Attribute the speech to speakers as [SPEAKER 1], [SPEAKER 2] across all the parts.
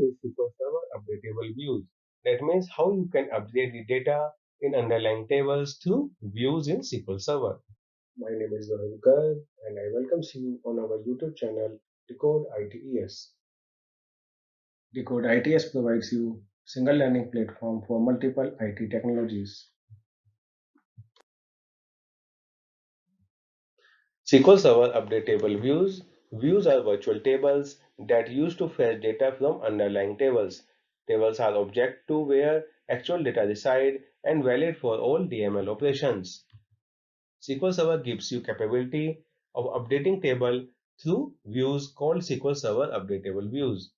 [SPEAKER 1] is SQL Server Updatable Views. That means how you can update the data in underlying tables through views in SQL Server. My name is Gaurav Garg and I welcome you on our YouTube channel Decode ITES. Decode ITS provides you single learning platform for multiple IT technologies. SQL Server Updatable Views. Views are virtual tables that use to fetch data from underlying tables. Tables are object to where actual data reside and valid for all DML operations. SQL Server gives you capability of updating table through views called SQL Server Updatable Views.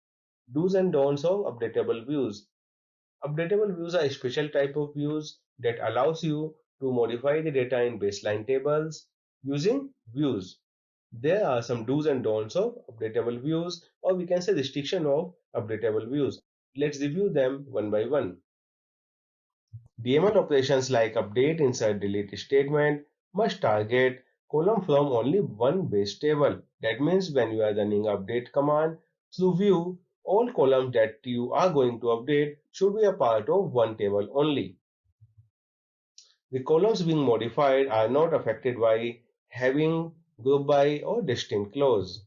[SPEAKER 1] Do's and don'ts of updatable views. Updatable views are a special type of views that allows you to modify the data in baseline tables using views. There are some do's and don'ts of updatable views, or we can say restriction of updatable views. Let's review them one by one. DML operations like update, insert, delete statement must target column from only one base table. That means when you are running update command through view, all columns that you are going to update should be a part of one table only. The columns being modified are not affected by having group by or distinct clause.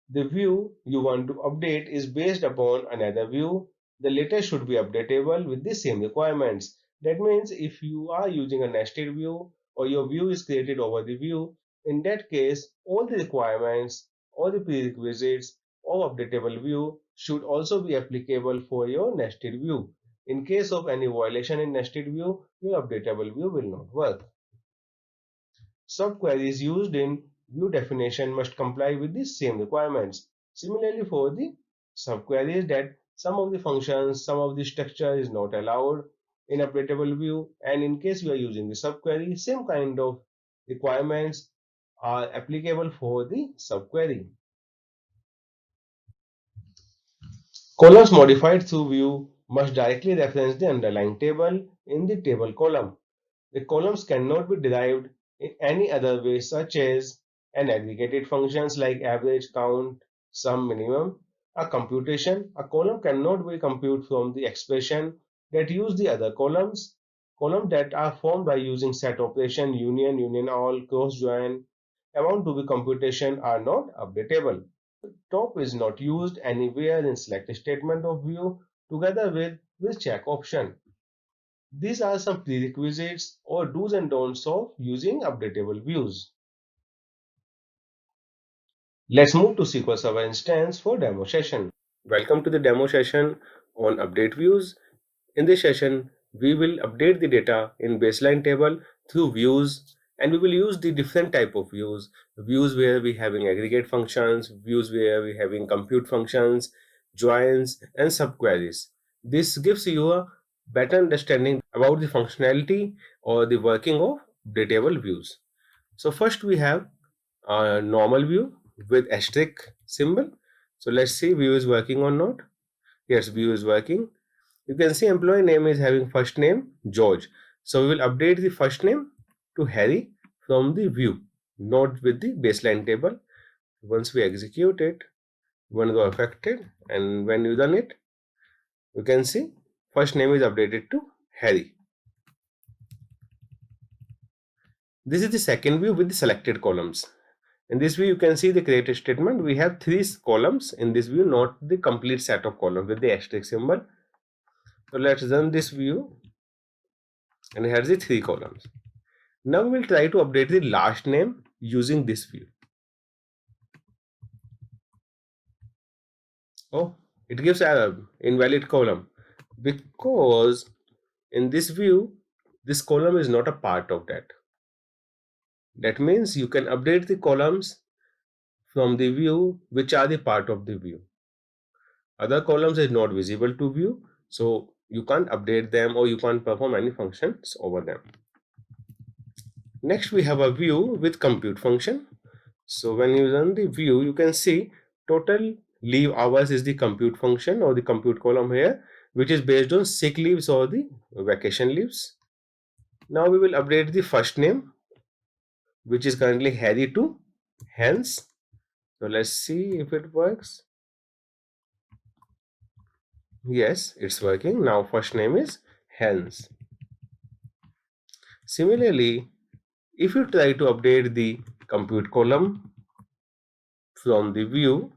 [SPEAKER 1] The view you want to update is based upon another view. The latter should be updatable with the same requirements. That means if you are using a nested view or your view is created over the view, in that case, all the requirements or the prerequisites of updatable view should also be applicable for your nested view. In case of any violation in nested view, your updatable view will not work. Subqueries used in view definition must comply with the same requirements. Similarly, for the subqueries that some of the functions, some of the structure is not allowed in updatable view, and in case you are using the subquery, same kind of requirements are applicable for the subquery. Columns modified through view must directly reference the underlying table in the table column. The columns cannot be derived in any other way such as an aggregated functions like average, count, sum, minimum. A computation, a column cannot be computed from the expression that use the other columns. Columns that are formed by using set operation, union, union all, cross join, amount to be computation are not updatable. Top is not used anywhere in select statement of view together with check option. These are some prerequisites or do's and don'ts of using updatable views. Let's move to SQL Server instance for demo session. Welcome to the demo session on update views. In this session, we will update the data in baseline table through views, and we will use the different type of views. Views where we having aggregate functions, views where we having compute functions, joins and subqueries. This gives you a better understanding about the functionality or the working of updatable views. So first we have a normal view with asterisk symbol. So let's see view is working or not. Yes, view is working. You can see employee name is having first name George. So we will update the first name to Harry from the view, not with the baseline table. Once we execute it, one row affected, and when you run it, you can see first name is updated to Harry. This is the second view with the selected columns. In this view, you can see the created statement. We have three columns in this view, not the complete set of columns with the asterisk symbol. So let's run this view, and it has the three columns. Now we will try to update the last name using this view. Oh, it gives error, invalid column, because in this view, this column is not a part of that. That means you can update the columns from the view which are the part of the view. Other columns is not visible to view, so you can't update them or you can't perform any functions over them. Next, we have a view with compute function. So when you run the view, you can see total leave hours is the compute function or the compute column here, which is based on sick leaves or the vacation leaves. Now we will update the first name, which is currently Harry to Hans. So let's see if it works. Yes, it's working. Now first name is Hans. Similarly, if you try to update the compute column from the view,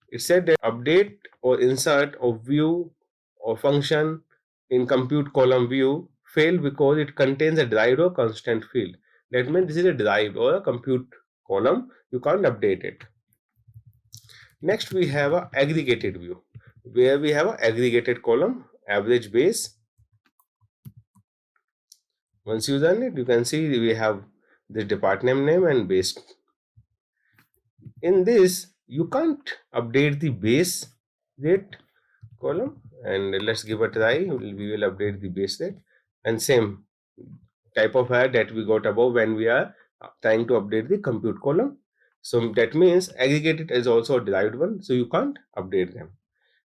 [SPEAKER 1] it said that update or insert of view or function in compute column view failed because it contains a derived or constant field. That means this is a derived or a compute column. You can't update it. Next, we have a aggregated view where we have an aggregated column, average base. Once you run it, you can see we have the department name and base. In this, you can't update the base rate column, and let's give a try. We will update the base rate, and same type of error that we got above when we are trying to update the compute column. So that means aggregated is also a derived one, so you can't update them.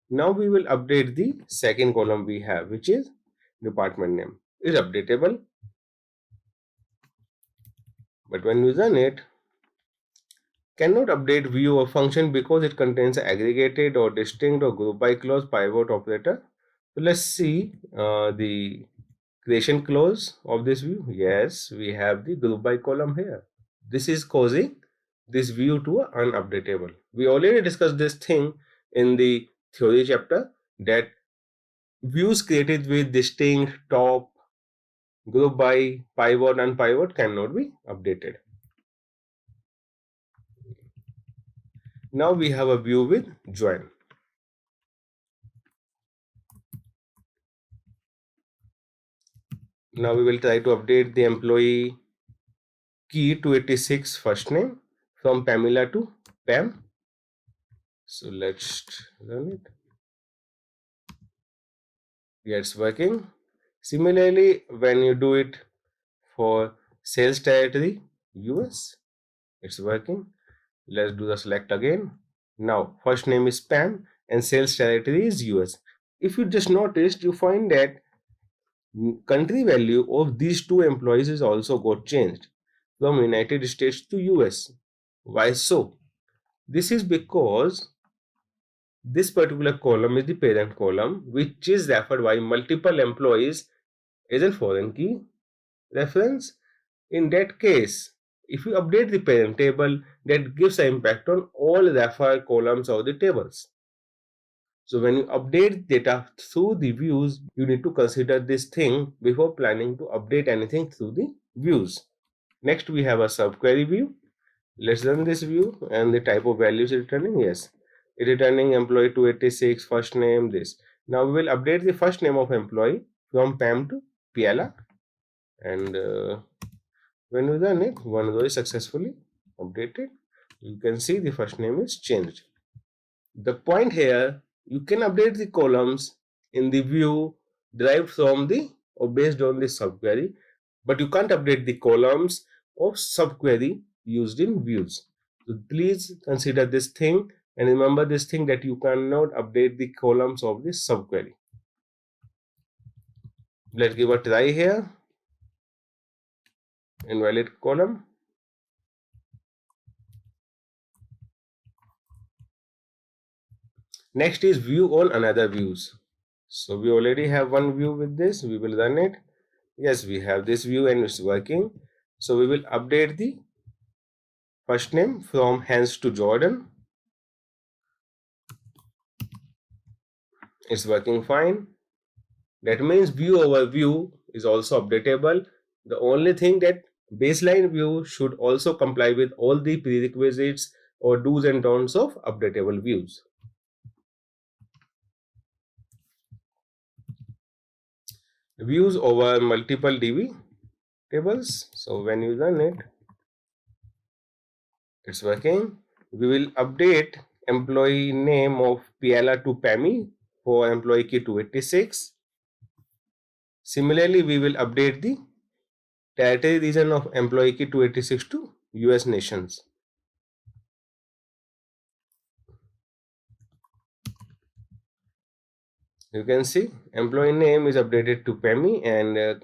[SPEAKER 1] Now we will update the second column we have, which is department name. Is updatable, but when you run it, cannot update view or function because it contains aggregated or distinct or group by clause pivot operator. So let's see the creation clause of this view. Yes, we have the group by column here. This is causing this view to unupdatable. We already discussed this thing in the theory chapter that views created with distinct top, group by, pivot and pivot cannot be updated. Now we have a view with join. Now we will try to update the employee key 286 first name from Pamela to Pam. So let's run it. Yeah, it's working. Similarly, when you do it for sales territory US, it's working. Let's do the select again. Now first name is Pam and sales territory is US. If you just noticed, you find that country value of these two employees is also got changed from United States to US. Why so? This is because this particular column is the parent column, which is referred by multiple employees as a foreign key reference. In that case, if you update the parent table, that gives an impact on all referred columns of the tables. So when you update data through the views, you need to consider this thing before planning to update anything through the views. Next, we have a subquery view. Let's run this view, and the type of values returning. Yes, it returning employee 286 first name this. Now we will update the first name of employee from Pam to Piala, and when we run it, one row is successfully updated. You can see the first name is changed. The point here, you can update the columns in the view derived from the or based on the subquery, but you can't update the columns of subquery used in views. So please consider this thing and remember this thing that you cannot update the columns of the subquery. Let's give a try here. Invalid column. Next is view on another views. So we already have one view with this. We will run it. Yes, we have this view and it's working. So we will update the first name from Hans to Jordan. It's working fine. That means view over view is also updatable. The only thing that baseline view should also comply with all the prerequisites or do's and don'ts of updatable views. Views over multiple DB tables. So when you run it, it's working. We will update employee name of Piala to Pammy for employee key 286. Similarly, we will update the territory region of employee key 286 to US nations. You can see employee name is updated to Pammy and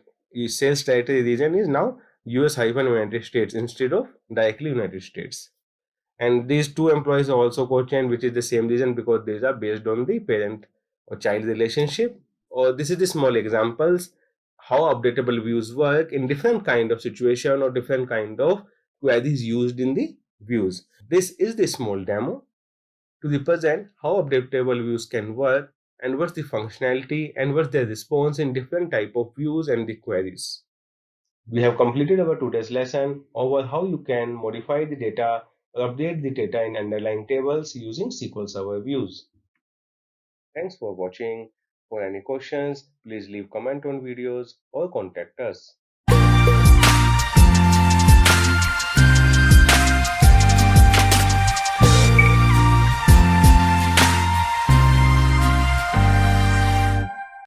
[SPEAKER 1] sales territory region is now US-United States instead of directly United States. And these two employees are also co-chained, which is the same reason because these are based on the parent or child relationship. Or this is the small examples how updatable views work in different kind of situation or different kind of queries used in the views. This is the small demo to represent how updatable views can work and what's the functionality and what's their response in different type of views and the queries. We have completed our today's lesson over how you can modify the data or update the data in underlying tables using SQL Server views. Thanks for watching. For any questions, please leave comment on videos or contact us.